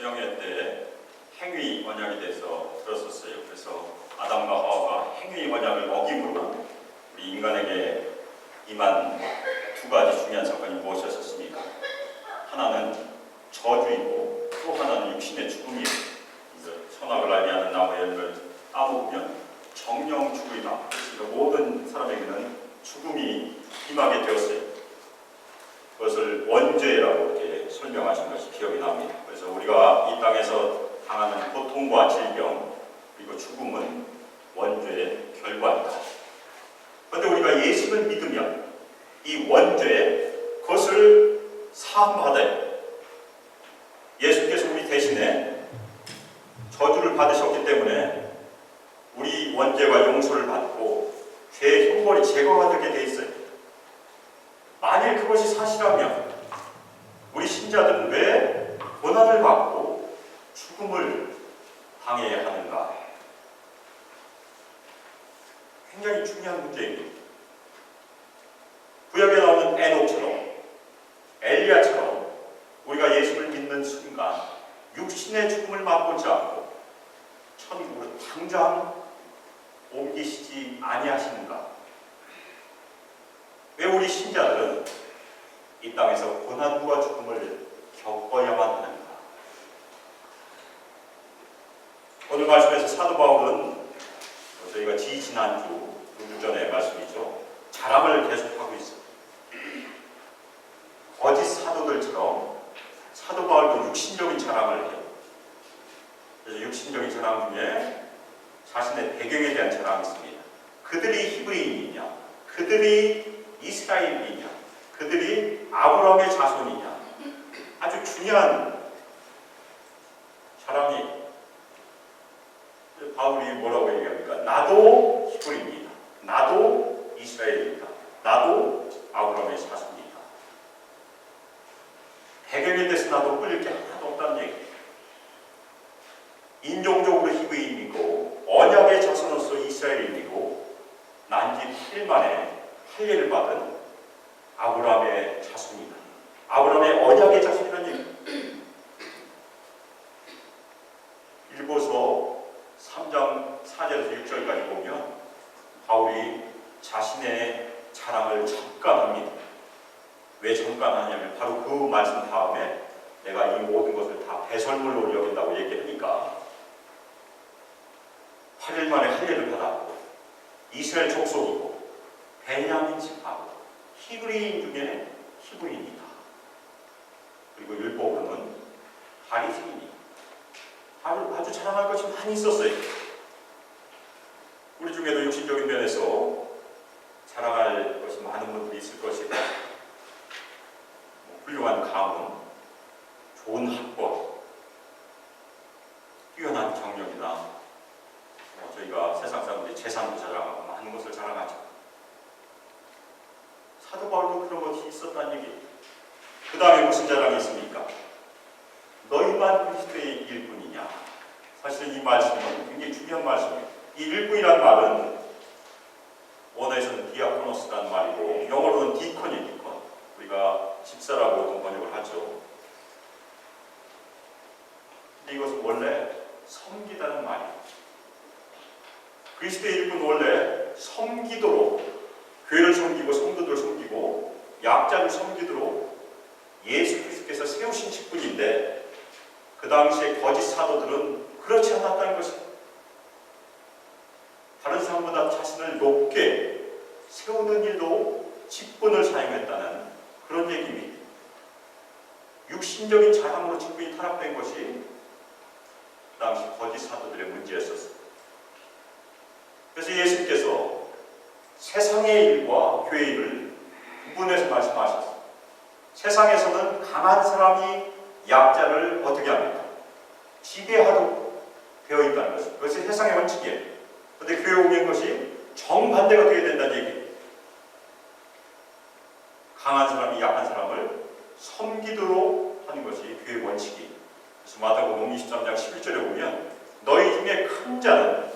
수영회 때 행위 언약에 대해서 들었었어요. 그래서 아담과 하와가 행위 언약을 어김으로 우리 인간에게 임한 두 가지 중요한 사건이 무엇이었습니까? 하나는 저주이고 또 하나는 육신의 죽음이에요. 선악을 알게 하는 나무의 열매를 따먹으면 정령 죽으리라. 그래서 모든 사람에게는 죽음이 임하게 되었어요. 그것을 원죄라고 이렇게 설명하신 것이 기억이 납니다. 그래서 우리가 이 땅에서 당하는 고통과 질병 그리고 죽음은 원죄의 결과이다. 그런데 우리가 예수를 믿으면 이 원죄 그것을 사함받아요. 예수께서 우리 대신에 저주를 받으셨기 때문에 우리 원죄가 용서를 받고 죄의 형벌이 제거가 되게 돼 있어요. 만일 그것이 사실이라면 우리 신자들은 왜 고난을 받고 죽음을 당해야 하는가? 굉장히 중요한 문제입니다. 구약에 나오는 에녹처럼 엘리야처럼 우리가 예수를 믿는 순간 육신의 죽음을 맛보지 않고 천국으로 당장 옮기시지 아니하시는가? 왜 우리 신자들은 이 땅에서 고난과 죽음을 겪어야만 하는가? 오늘 말씀에서 사도 바울은 저희가 지지난주 2주 전의 말씀이죠. 자랑을 계속하고 있습니다. 거짓 사도들처럼 사도 바울도 육신적인 자랑을 해요. 그래서 육신적인 자랑 중에 자신의 배경에 대한 자랑이 있습니다. 그들이 히브리인이냐? 그들이 이스라엘이냐? 그들이 아브라함의 자손이냐? 아주 중요한 자랑이 바울이 뭐라고 얘기합니까? 나도 히브리인이다. 나도 이스라엘이다. 나도 아브라함의 자손이다. 배경에 대해서 나도 끌릴 게 하나도 없다는 얘기예요. 인종적으로 히브리인이고 언약의 자손으로서 이스라엘인이고 난지 8일 만에 할례를 받은 아브라함의 자손이다. 아브라함의 언약의 자손이라는 얘기예요. 일보서 3장 4절에서 6절까지 보면 바울이 자신의 자랑을 잠깐 합니다. 왜 잠깐 하냐면 바로 그 말씀 다음에 내가 이 모든 것을 다 배설물로 여긴다고 얘기하니까 8일 만에 할례를 받았고 이스라엘 족속이고 베냐민 지파고 히브리인 중에 히브리인이다. 그리고 율법으로는 바리새인이다. 아주 자랑할 것이 많이 있었어요. 우리 중에도 육신적인 면에서 자랑할 것이 많은 분들이 있을 것이고 훌륭한 가문, 좋은 학벌, 뛰어난 경력이나 저희가 세상 사람들이 재산도 자랑하고 많은 것을 자랑하죠. 사도 바울도 그런 것이 있었다는 얘기예요. 그 다음에 무슨 자랑이 있습니까? 너희만 그리스도의 일꾼이냐? 사실은 이 말씀은 굉장히 중요한 말씀이에요. 이 일꾼이라는 말은 원어에서는 디아코노스라는 말이고 영어로는 디콘이에요. 디콘. 우리가 집사라고 번역을 하죠. 근데 이것은 원래 섬기다는 말이에요. 그리스도의 일꾼은 원래 섬기도록 교회를 섬기고 성도들을 섬기고 약자를 섬기도록 예수 그리스도께서 세우신 직분인데 그 당시에 거짓 사도들은 그렇지 않았다는 것입니다. 다른 사람보다 자신을 높게 세우는 일로 직분을 사용했다는 그런 얘기입니다. 육신적인 자랑으로 직분이 타락된 것이 그 당시 거짓 사도들의 문제였었습니다. 그래서 예수께서 세상의 일과 교회 일을 구분해서 말씀하셨습니다. 세상에서는 강한 사람이 약자를 어떻게 합니까? 지배하도록 되어 있다는 것입니다. 그것이 세상의 원칙이에요. 그런데 교회 오면 것이 정반대가 되어야 된다는 얘기예요. 강한 사람이 약한 사람을 섬기도록 하는 것이 교회의 원칙이에요. 그래서 마태복음 23장 11절에 보면 너희 중에 큰 자는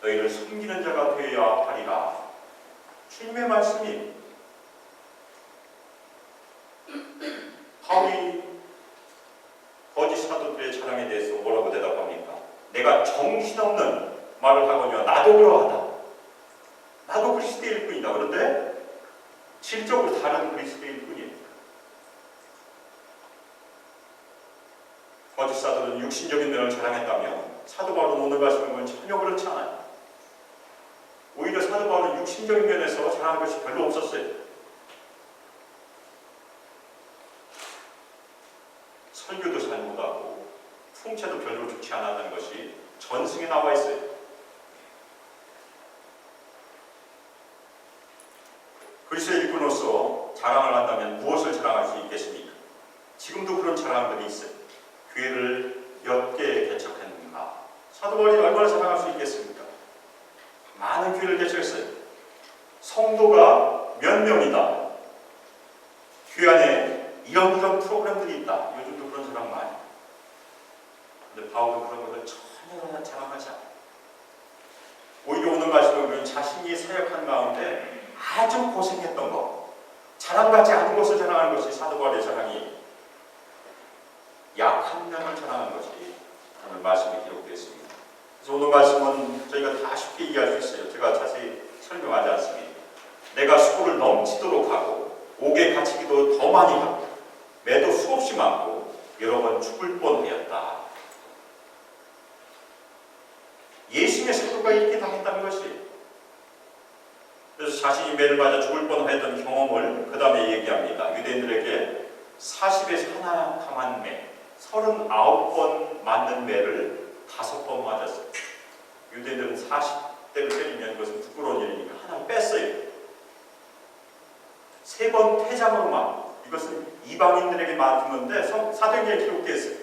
너희를 섬기는 자가 되어야 하리라. 주님의 말씀이 바울이 거짓 사도들의 내가 정신없는 말을 하거니와 나도 그러하다. 나도 그리스도일 뿐이다. 그런데 질적으로 다른 그리스도일 뿐이에요. 거짓 사도는 육신적인 면을 자랑했다면 사도 바울은 오늘 말씀을 보면 전혀 그렇지 않아요. 오히려 사도 바울은 육신적인 면에서 자랑할 것이 별로 없었어요. 설교도 잘 못하고 풍채도 별로 좋지 않았다는 것이 전승에 나와 있어요. 그리스도의 일꾼으로서 자랑을 한다면 무엇을 자랑할 수 있겠습니까? 지금도 그런 자랑들이 있어요. 교회를 몇 개 개척했는가? 사도 바울이 얼마나 자랑할 수 있겠습니까? 많은 교회를 개척했어요. 성도가 몇 명이다. 교회 안에 이런 프로그램들이 있다. 요즘도 그런 자랑 많이. 근데 바울은 그런 것을 전혀 자랑하지 않아요. 오히려 오늘 말씀을 보면 자신이 사역한 가운데 아주 고생했던 것, 자랑받지 않은 것을 자랑하는 것이 사도 바울의 자랑이, 약한 면을 자랑하는 것이 오늘 말씀에 기록되어 있습니다. 그래서 오늘 말씀은 저희가 다 쉽게 이해할 수 있어요. 제가 자세히 설명하지 않습니다. 내가 수고를 넘치도록 하고 옥에 갇히기도 더 많이 하고 매도 수없이 많고 여러 번 죽을 뻔하였다. 예수님의 사도가 이렇게 당했다는 것이에요. 그래서 자신이 매를 맞아 죽을 뻔했던 경험을 그 다음에 얘기합니다. 유대인들에게 40에서 하나 감한 매, 39번 맞는 매를 5번 맞았어요. 유대인들은 40대를 때리면 그것은 부끄러운 일이니까 하나를 뺐어요. 3번 퇴장으로만, 이것은 이방인들에게 맞았는데 사도행전에 기록되어 있어요.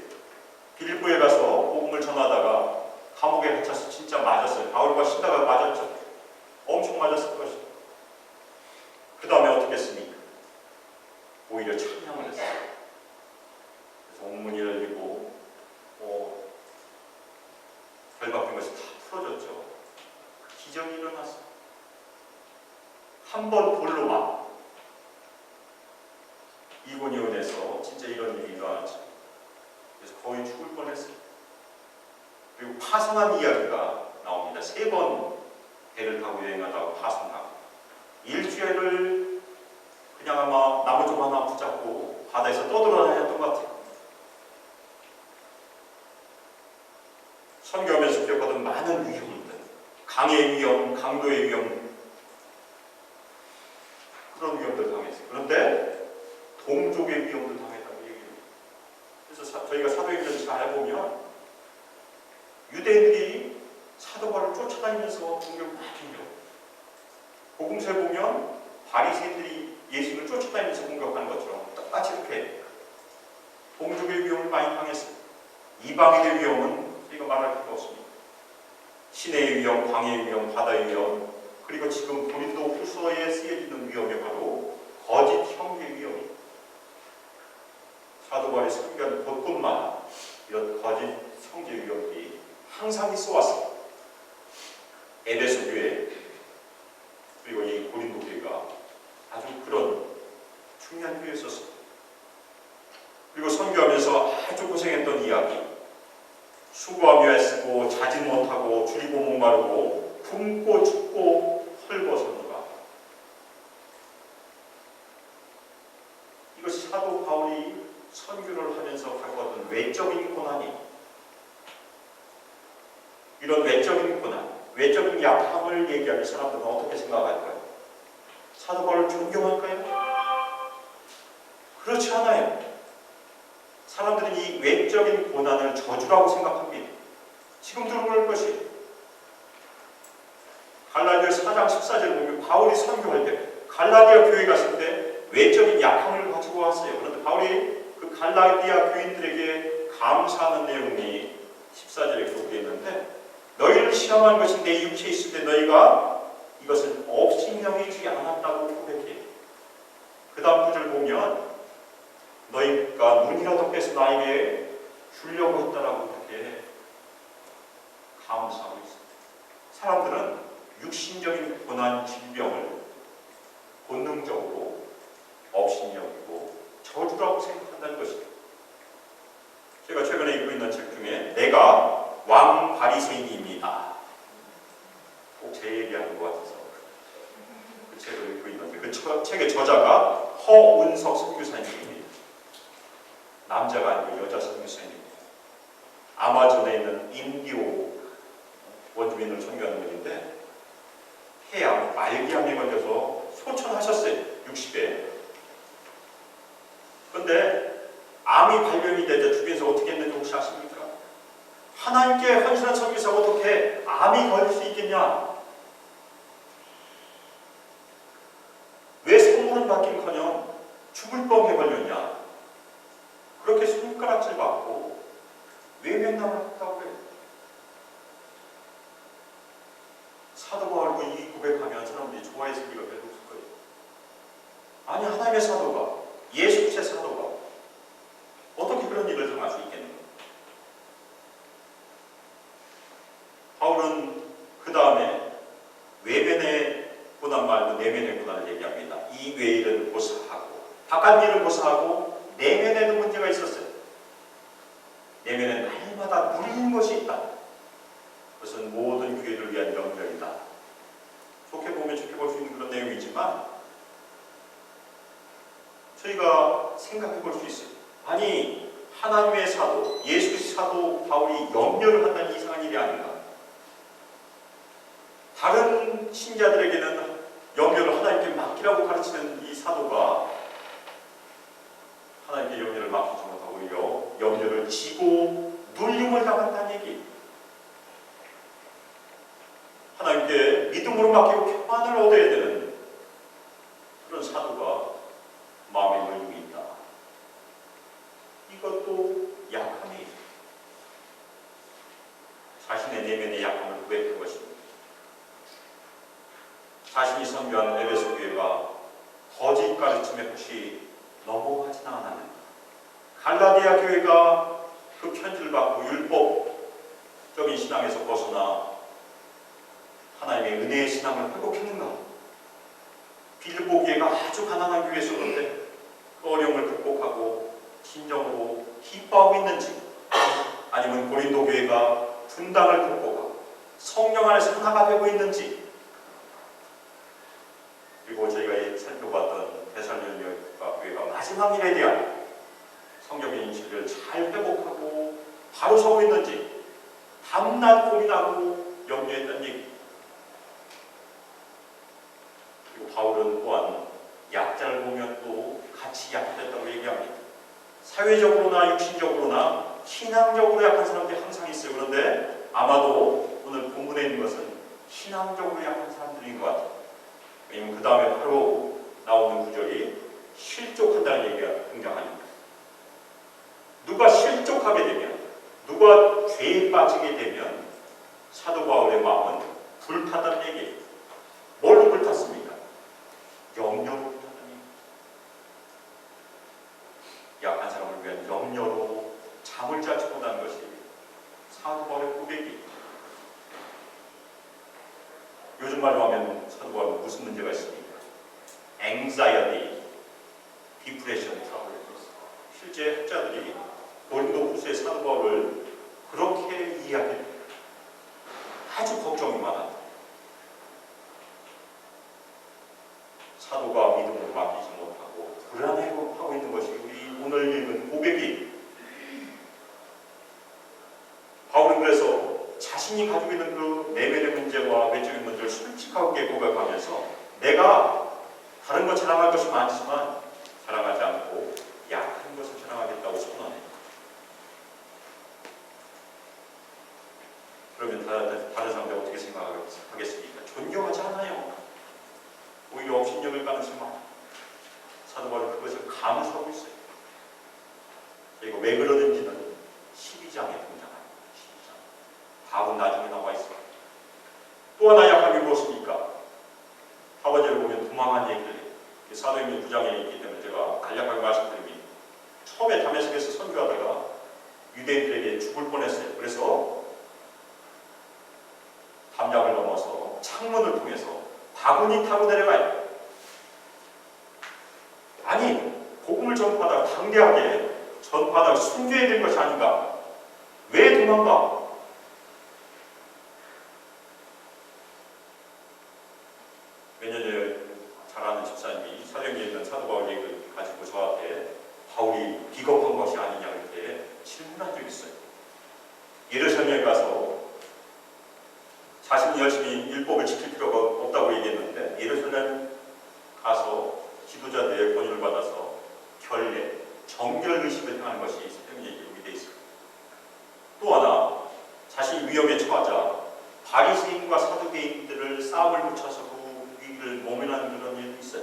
빌립보에 가서 복음을 전하다가 감옥에 갇혀서 진짜 맞았어요. 바울과 시다가 맞았죠. 엄청 맞았을 것이죠. 그 다음에 어떻게 했습니까? 오히려 찬양을 했어요. 그래서 옥문이 열리고 결박된 것이 다 풀어졌죠. 기적이 일어났어요. 한 번 돌로만 이고니온에서 진짜 이런 일이 일어났죠. 그래서 거의 죽을 뻔했어요. 그리고 파송한 이야기가 나옵니다. 3번 배를 타고 여행하다가 파송하고 일주일을 그냥 아마 나무 좀 하나 붙잡고 바다에서 떠돌아다녔던 것 같아요. 선교하면서 겪었던 많은 위험들, 강의 위험, 강도의 위험, 그런 위험들 당했어요. 그런데 동족의 위험도 당했다고 얘기해요. 그래서 저희가 사도행전을 잘 보면 유대인들이 사도 바울을 쫓아다니면서 공격을 많이 해요. 복음서에 보면 바리새인들이 예수를 쫓아다니면서 공격하는 것처럼 똑같이 이렇게 해요. 동족의 위험을 많이 당했어요. 이방인의 위험은 우리가 말할 필요 없습니다. 시내의 위험, 광야의 위험, 바다의 위험, 그리고 지금 고린도 후서에 쓰여지는 위험이 바로 거짓 형제의 위험입니다. 사도 바울이 선교한 곳곳마다 이런 거짓 형제의 위험이 항상 있어 왔어요. 에베소 교회 그리고 이 고린도 교회가 아주 그런 중요한 교회였었어요. 그리고 선교하면서 아주 고생했던 이야기, 수고하며 애쓰고 자진 못하고 줄이고 목마르고 굶고 춥고 헐벗었노라. 이것이 사도 바울이 선교를 하면서 겪었던 외적인 고난이, 이런 외적인 고난, 외적인 약함을 얘기하면 사람들은 어떻게 생각할까요? 사도 바울을 존경할까요? 그렇지 않아요. 사람들은 이 외적인 고난을 저주라고 생각합니다. 지금도 그럴 것이에요. 갈라디아 4장 14절을 보면 바울이 선교할 때 갈라디아 교회 갔을 때 외적인 약함을 가지고 왔어요. 그런데 바울이 그 갈라디아 교인들에게 감사하는 내용이 14절에 기록되어 있는데, 너희를 시험한 것이 내 육체에 있을 때 너희가 이것을 업신여기지 않았다고 고백해요. 그 다음 구절 보면 너희가 눈이라도 빼서 나에게 주려고 했다라고 그렇게 감사하고 있습니다. 사람들은 육신적인 고난, 질병을 본능적으로 업신여기고 저주라고 생각한다는 것입니다. 제가 최근에 읽고 있는 책 중에 내가 왕 바리새인입니다. 꼭 제 얘기하는 것 같아서 그 책을 읽고 있는데 그 책의 저자가 허운석 선교사님입니다. 남자가 아니고 여자 선교사님입니다. 아마존에 있는 인디오 원주민을 선교하는 분인데 폐암, 말기암에 걸려서 소천하셨어요. 60에. 그런데 암이 발견이 되자 주변에서 어떻게 했는지 혹시 아십니까? 하나님께 헌신한 선교사가 어떻게 암이 걸릴 수 있겠냐? 왜 선물은 받긴커녕 죽을 뻔해 걸렸냐? 그렇게 손가락질 받고 외면당을 했다고 해요. 사도 바울도 이 고백하면 사람들이 좋아했을 리가 별로 없을 거예요. 아니 하나님의 사도가, 예수 그리스도의 사도가 어떻게 그런 일을 당할 수 있겠는가? 바울은 그 다음에 외면의 고난 말고 내면의 고난을 얘기합니다. 이 외일은 고사하고 바깥 일은 고사하고 내면에도 문제가 있었어요. 내면에 날마다 누리는 것이 있다. 그것은 모든 교회를 위한 명령이다. 좋게 보면 좋게 볼 수 있는 그런 내용이지만 저희가 생각해 볼 수 있어요. 아니 하나님의 사도, 예수 그리스도 사도 바울이 염려를 한다는 이상한 일이 아닌가? 다른 신자들에게는 염려를 하나님께 맡기라고 가르치는 이 사도가 하나님께 염려를 맡기지 못하고 오히려 염려를 지고 눌림을 당한다는 얘기. 하나님께 믿음으로 맡기고 평안을 얻어야 되는 그런 사도가 마음에 걸리고 있다. 이것도 약함이 자신의 내면의 약함을 고백한 것입니다. 자신이 선교한 에베소 교회가 거짓 가르침에 혹시 넘어가지는 않았는가? 갈라디아 교회가 그 편지를 받고 율법적인 신앙에서 벗어나 하나님의 은혜의 신앙을 회복했는가? 빌립보 교회가 아주 가난한 교회였었는데 그 어려움을 극복하고 진정으로 기뻐하고 있는지, 아니면 고린도 교회가 분당을 극복하고 성령 안에서 하나가 되고 있는지, 그리고 저희가 살펴봤던 데살로니가 교회가 마지막 일에 대한 성경의 인식을 잘 회복하고 바로 서고 있는지 밤낮 고민하고 염려했다는 얘기. 그리고 바울은 또한 약자를 보면 또 같이 약해졌다고 얘기합니다. 사회적으로나 육신적으로나 신앙적으로 약한 사람들이 항상 있어요. 그런데 아마도 오늘 본문에 있는 것은 신앙적으로 약한 사람들인 것 같아요. 왜냐하면 그 다음에 바로 나오는 구절이 실족한다는 얘기가 등장합니다. 누가 실족하게 되면, 누가 죄에 빠지게 되면 사도 바울의 마음은 불탔다는 얘기예요. 뭘로 불탔습니까? 염려로 불탔다는 얘기예요. 약한 사람을 위한 염려로 잠을 자지 못하는 것이 사도 바울의 고백이에요. 요즘 말로 하면 사도 바울은 무슨 문제가 있습니까? anxiety, depression, trouble. 실제 학자들이 고린도후서의 사도 바울을 그렇게 이해합니다. 아주 걱정이 많아. 사도가 믿음으로 맡기지 못하고 불안해하고 있는 것이 우리 오늘 읽은 고백이. 바울은 그래서 자신이 가지고 있는 그 내면의 문제와 외적인 문제를 솔직하게 고백하면서 내가 다른 것 자랑할 것이 많지만 자랑하지 않고 약한 것을 자랑하겠다고 선언해요. 그러면 다른 사람들 어떻게 생각하겠습니까? 존경하지 않아요. 오히려 업신여길 가능성이 많아요. 사도 바울은 그것을 감수하고 있어요. 그리고 왜 그러는지는 12장에 등장합니다. 12장. 답은 나중에 나와 있어요. 또 하나 약함이 무엇입니까? 하버제를 보면 도망한 얘기를 해요. 사도행전 9장에 있기 때문에 제가 간략하게 말씀드립니다. 처음에 다메섹에서 선교하다가 유대인들에게 죽을 뻔했어요. 그래서 담장을 넘어서 창문을 통해서 바구니 타고 내려가요. 아니, 복음을 전파하다가 당대하게 전파하다가 순교해야 될 것이 아닌가? 왜 도망가? 몇 년 전에 잘 아는 집사님이 사도행전에 있는 사도 바울 얘기를 가지고 저한테 바울이 비겁한 것이 아니냐 이렇게 질문한 적이 있어요. 예루살렘에 가서 자신이 열심히 율법을 지킬 필요가 없다고 얘기했는데 예루살렘 가서 지도자들의 권유를 받아서 결례, 정결의식을 행하는 것이 사도행전에 기록이 되어 있습니다. 또 하나 자신이 위험에 처하자 바리새인과 사두개인들을 싸움을 붙여서 그 위기를 모면하는 그런 일도 있어요.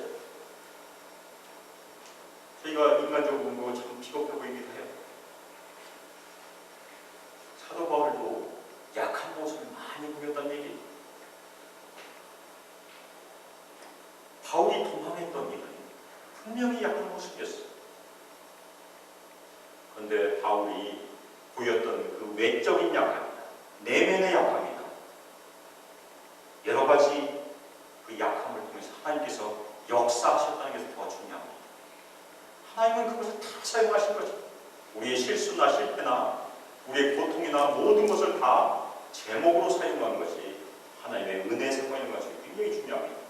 저희가 인간적으로 보면 참 비겁해 보이기도 해요. 사도 바울도 약한 모습을 많이 보였다는 얘기. 바울이 도망했던 일은 분명히 약한 모습이었어요. 그런데 바울이 보였던 그 외적인 약함이다, 내면의 약함이다, 여러 가지 그 약함을 통해서 하나님께서 역사하셨다는 것이 더 중요합니다. 하나님은 그것을 다 사용하신 거죠. 우리의 실수나 실패나 우리의 고통이나 모든 것을 다 제목으로 사용하는 것이 하나님의 은혜 사용하는 것이 굉장히 중요합니다.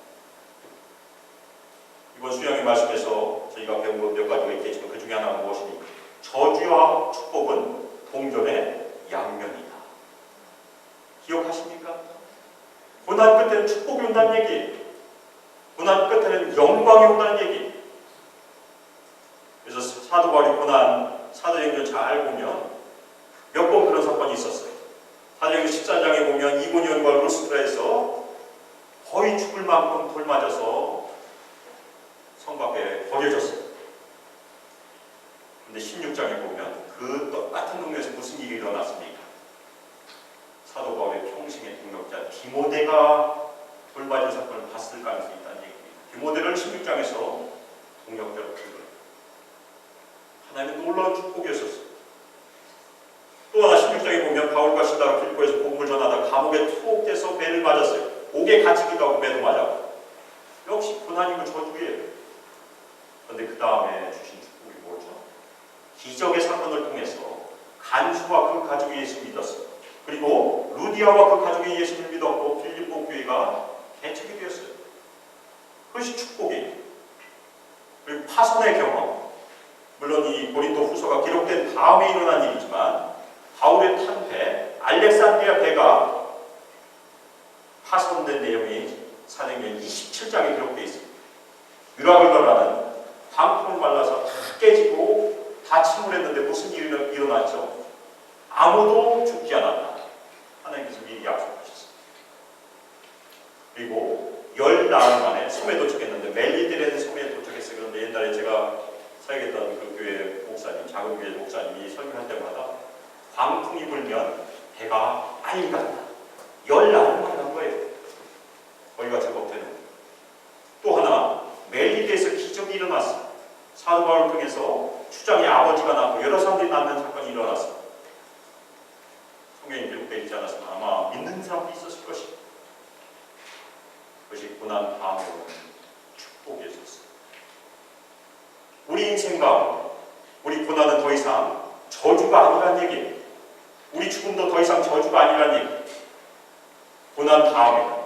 이번 수양의 말씀에서 저희가 배운 것 몇 가지가 있겠지만 그 중에 하나가 무엇이니까 저주와 축복은 동전의 양면이다. 기억하십니까? 고난 끝에는 축복이 온다는 얘기, 고난 끝에는 영광이 온다는 얘기. 그래서 사도 바울이 고난 사도행전 잘 보면 몇 번 그런 사건이 있었어요. 사도행전 14장에 보면 이고니온과 루스드라에서 거의 죽을 만큼 돌 맞아서 성 밖에 버려졌어요. 근데 16장에 보면 그 똑같은 동네에서 무슨 일이 일어났습니까? 사도 바울의 평생의 동역자 디모데가 돌 맞은 사건을 봤을 가능성이 있다는 얘기입니다. 디모데를 16장에서 동역자로 준 거예요. 하나님의 놀라운 축복이었었어요. 또 하나 16장에 보면 바울과 시다가 빌보에서 복음을 전하다 감옥에 투옥돼서 매를 맞았어요. 옥에 갇히기도 하고 매도 맞았고. 역시 고난이고 저주예요. 그런데 그 다음에 주신 축복이 뭐죠? 기적의 사건을 통해서 간수와 그 가족이 예수를 믿었어요. 그리고 루디아와 그 가족이 예수를 믿었고 빌립보 교회가 개척이 되었어요. 그것이 축복이에요. 그리고 파선의 경험, 물론 이 고린도 후서가 기록된 다음에 일어난 일이지만 바울의 탄배, 알렉산드리아 배가 파손된 내용이 사도행전 27장에 기록되어 있습니다. 유라굴라라는 방풍을 말라서 다 깨지고 다 침몰했는데 무슨 일이 일어났죠? 아무도 죽지 않았다. 하나님께서 미리 약속하셨습니다. 그리고 10나흘 만에 섬에 도착했는데 멜리데라는 섬에 도착했어요. 그런데 옛날에 제가 사역했던 그 교회 목사님, 작은 교회 목사님이 설교할 때마다 광풍이 불면 배가 빨리 간다. 10나흘 만에 간 거예요. 거기가 제법 되는. 또 하나 멜리데에서 기적이 일어났어요. 사도 바울을 통해서 추장의 아버지가 낳고 여러 사람들이 낳는 사건이 일어났어요. 성경에 기록되어 있지 않았으면 아마 믿는 사람도 있었을 것입니다. 그것이 고난 다음에 오는 축복이었어요. 우리 인생 가운데 우리 고난은 더 이상 저주가 아니란 얘기예요. 우리 죽음도 더 이상 저주가 아니란 얘기예요. 고난 다음에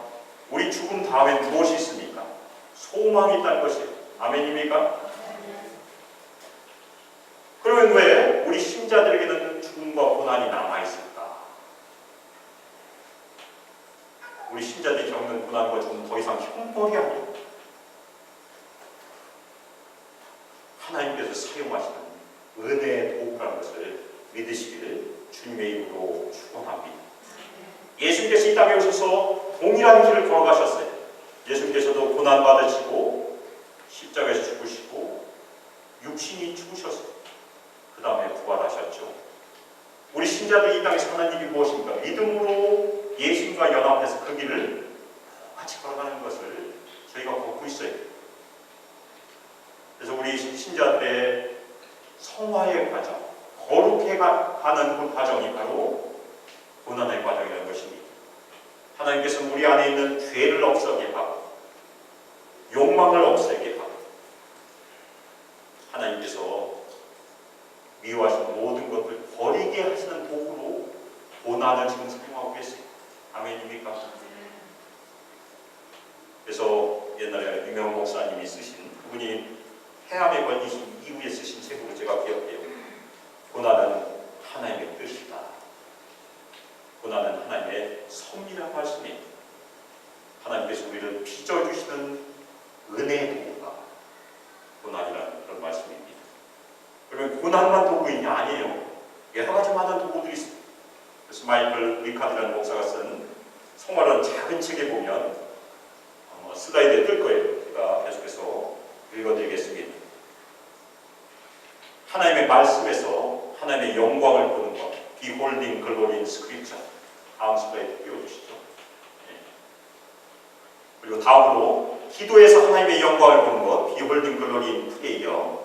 우리 죽음 다음에 무엇이 있습니까? 소망이 있다는 것이에요. 아멘입니까? 그러면 왜 우리 신자들에게는 죽음과 고난이 남아있을까? 우리 신자들이 겪는 고난과 죽음은 더 이상 형벌이 아니에요. 하나님께서 사용하시는 은혜의 도구라는 것을 믿으시기를 주님의 이름으로 축원합니다. 예수님께서 이 땅에 오셔서 동일한 길을 걸어가셨어요. 예수님께서도 고난받으시고 십자가에서 죽으시고 육신이 죽으셨어요. 그 다음에 부활하셨죠. 우리 신자들이 이 땅에서 하는 일이 무엇입니까? 믿음으로 예수님과 연합해서 그 길을 같이 걸어가는 것을 저희가 걷고 있어요. 그래서 우리 신자들의 성화의 과정, 거룩해 가는 그 과정이 바로 고난의 과정이라는 것입니다. 하나님께서 우리 안에 있는 죄를 없애게 하고 욕망을 없애게 하고 하나님께서 미워하시는 모든 것을 버리게 하시는 도구로 고난을 지금 사용하고 계세요. 아멘입니까? 그래서 옛날에 유명한 목사님이 쓰신, 그분이 해암에 걸리신 이후에 쓰신 책으로 제가 기억해요. 고난은 하나님의 뜻이다. 고난은 하나님의 섭리란 말씀이에요. 하나님께서 우리를 빚어주시는 은혜의 도구가 고난이라는 그런 말씀입니다. 그러면 고난만 도구이냐? 아니에요. 여러 가지 많은 도구들이 있습니다. 그래서 마이클 리카드라는 목사가 쓴 성화라는 작은 책에 보면 슬라이드에 뜰 거예요. 제가 계속해서 읽어드리겠습니다. 하나님의 말씀에서 하나님의 영광을 보는 것, Beholding Glory in Scripture. 다음 슬라이드 띄워주시죠. 네. 그리고 다음으로 기도에서 하나님의 영광을 보는 것, Beholding Glory in Prayer.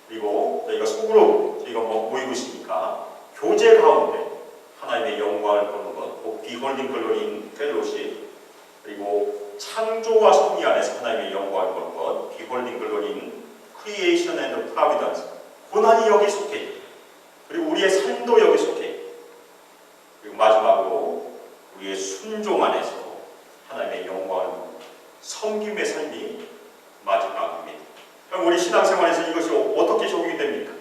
그리고 저희가 속으로 저희가 모이고 있으니까 교제 가운데 하나님의 영광을 보는 것, Beholding Glory in Fellowship. 그리고 창조와 섭리 안에서 하나님의 영광을 보는 것, Beholding Glory in Creation and Providence. 고난이 여기 속해. 그리고 우리의 삶도 여기 속해. 그리고 마지막으로 우리의 순종 안에서 하나님의 영광을 보는 것, 섬김의 삶이 마지막입니다. 그럼 우리 신앙생활에서 이것이 어떻게 적용이 됩니까?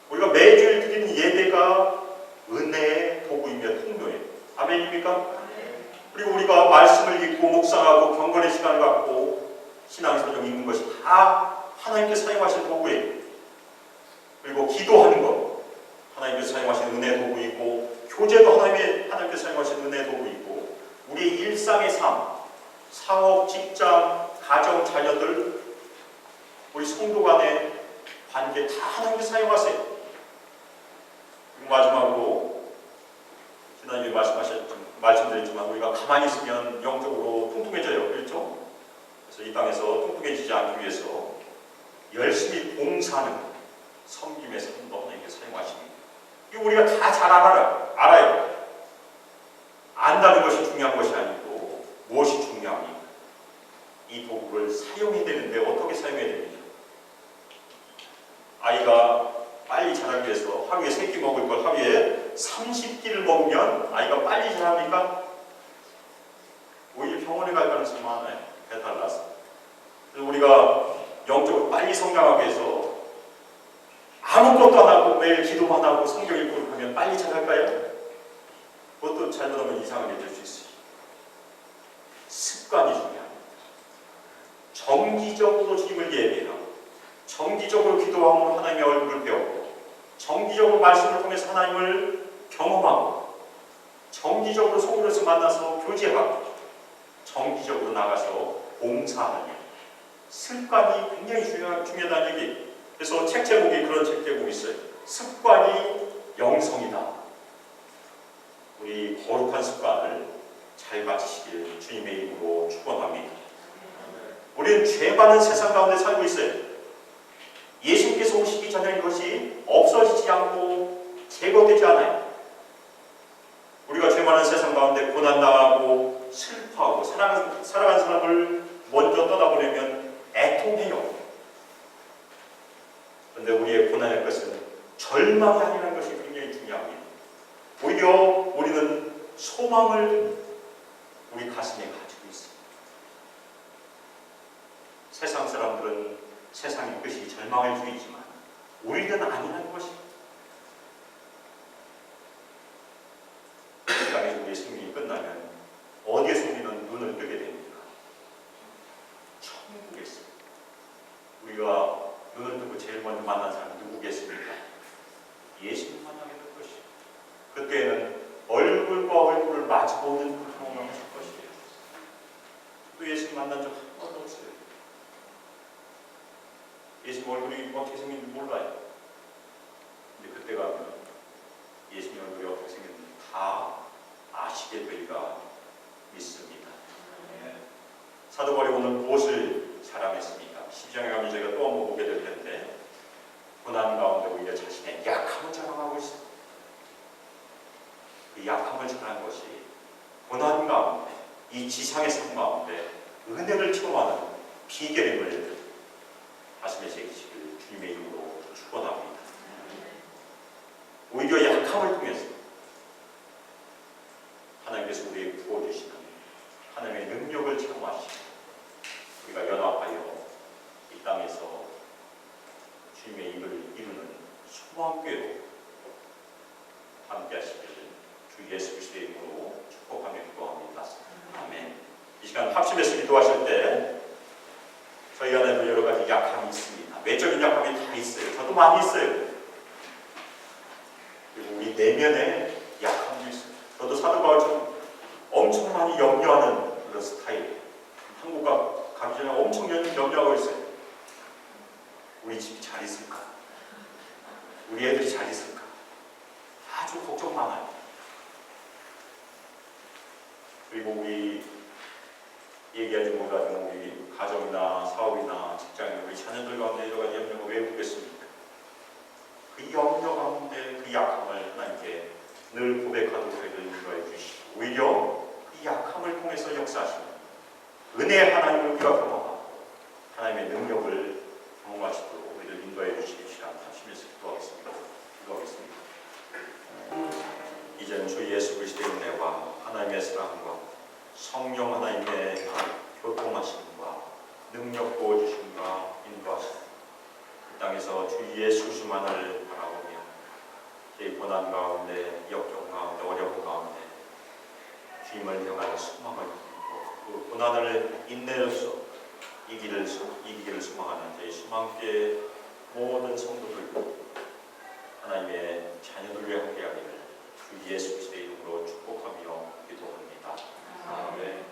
우리가 매주일 드리는 예배가 은혜의 도구이며 통로예요. 아멘입니까? 그리고 우리가 말씀을 읽고 묵상하고 경건의 시간을 갖고 신앙생활을 읽는 것이 다 하나님께 사용하신 도구예요. 그리고 기도하는 것, 하나님께서 사용하신 은혜 도구이고, 교제도 하나님께 사용하신 은혜 도구이고, 우리 일상의 삶, 사업, 직장, 가정, 자녀들, 우리 성도 간의 관계 다 하나님께 사용하세요. 그리고 마지막으로 지난주에 말씀드렸지만 우리가 가만히 있으면 영적으로 뚱뚱해져요. 그렇죠? 그래서 이 땅에서 뚱뚱해지지 않기 위해서 열심히 봉사하는 것, 섬김의 삶도 하나님께 사용하십니다. 이거 우리가 다 잘 알아요. 안다는 것이 중요한 것이 아니고 무엇이 중요합니까? 이 도구를 사용해야 되는데 어떻게 사용해야 됩니까? 아이가 빨리 자라기 위해서 하루에 3끼 먹을 걸 하루에 30끼를 먹으면 아이가 빨리 자랍니까? 오히려 병원에 갈 가능성이 많아요. 배탈 나서. 그래서 우리가 영적으로 빨리 성장하기 위해서 아무것도 안 하고 매일 기도만 하고 성경 읽고 하면 빨리 자랄까요? 그것도 잘못하면 이상하게 될 수 있어요. 습관이 중요합니다. 정기적으로 주님을 예배하고 정기적으로 기도하고 하나님의 얼굴을 배우고 정기적으로 말씀을 통해서 하나님을 경험하고 정기적으로 소그룹에서 만나서 교제하고 정기적으로 나가서 봉사하는 일. 습관이 굉장히 중요하다는 얘기예요. 그래서 책 제목이 그런 책 제목이 있어요. 습관이 영성이다. 우리 거룩한 습관을 잘 가지시길 주님의 이름으로 축원합니다. 우리는 죄 많은 세상 가운데 살고 있어요. 예수님께서 오시기 전에 이것이 없어지지 않고 제거되지 않아요. 우리가 죄 많은 세상 가운데 고난당하고 슬퍼하고 살아가는 사람을 먼저 떠나보내면 애통해요. 그런데 우리의 고난의 것은 절망이 아니라는 것이 굉장히 중요합니다. 오히려 우리는 소망을 우리 가슴에 가지고 있습니다. 세상 사람들은 세상의 것이 절망을 주이지만 우리는 아니라는 것입니다. 이 땅에서 우리의 생명이 끝나면 어디에서 우리는 눈을 뜨게 됩니까? 천국에서. 우리가 눈을 뜨고 제일 먼저 만난 사람이 누구겠습니까? 예수님 만나게 될 것이에요. 그때는 얼굴과 얼굴을 마주보는 그 경험을 하실 것이에요. 또 예수님 만난 적 한 번도 없어요. 예수님 얼굴이 어떻게 생긴지 몰라요. 근데 그때 가면 예수님 얼굴이 어떻게 생겼는지 다 아시게 되리라 믿습니다. 사도 바울이 오늘 무엇을 자랑했습니까? 12장에 가면 저희가 또 한번 보게 될 텐데 고난 가운데 오히려 자신의 약함을 자랑하고 있습니다. 그 약함을 자랑한 것이 고난 가운데 이 지상의 삶 가운데 은혜를 체험하는 비결임을 가슴에 새기시길 주님의 이름으로 축원합니다. 오히려 약함을 통해서 하나님께서 우리에게 부어주시는 하나님의 능력을 체험하시고 우리가 연합하여 이 땅에서 주님의 입을 이루는 소망궤로 함께 하시기를 주 예수 그리스도의 이름으로 축복하며 기도합니다. 아멘. 이 시간 합심해서 기도하실 때 저희 안에도 여러 가지 약함이 있습니다. 외적인 약함이 다 있어요. 저도 많이 있어요. 그리고 우리 내면에 약함도 있어요. 저도 사도 바울처럼 엄청 많이 염려하는 그런 스타일. 한국 가기 전에 엄청 염려하고 있어요. 우리 집이 잘 있을까? 우리 애들이 잘 있을까? 아주 걱정 많아요. 그리고 우리 얘기하지 못하는 우리 가정이나 사업이나 직장이나 우리 자녀들 가운데 여러 가지 염려가 왜 있겠습니까? 그 염려 가운데 그 약함을 하나님께 늘 고백하도록 저희를 인도해 주시고 오히려 그 약함을 통해서 역사하시는 은혜의 하나님을 우리가 경험하고 하나님의 능력을 경험하시도록 우리를 인도해 주시기 시간 하시면서 기도하겠습니다. 이제는 주 예수 그리스도의 은혜와 하나님의 사랑과 성령 하나님의 교통하심과 능력 부어주심과 인도하심 그 땅에서 주 예수 그리스도만을 바라보며 제 고난 가운데 역경 가운데 어려움 가운데 주님을 향하여 소망을 품고 그 고난을 인내로써 이기를 소망하는 저희 소망교회 모든 성도들 하나님의 자녀들과 함께하기를 주 예수 그리스도의 이름으로 축복하며 기도합니다. 아멘.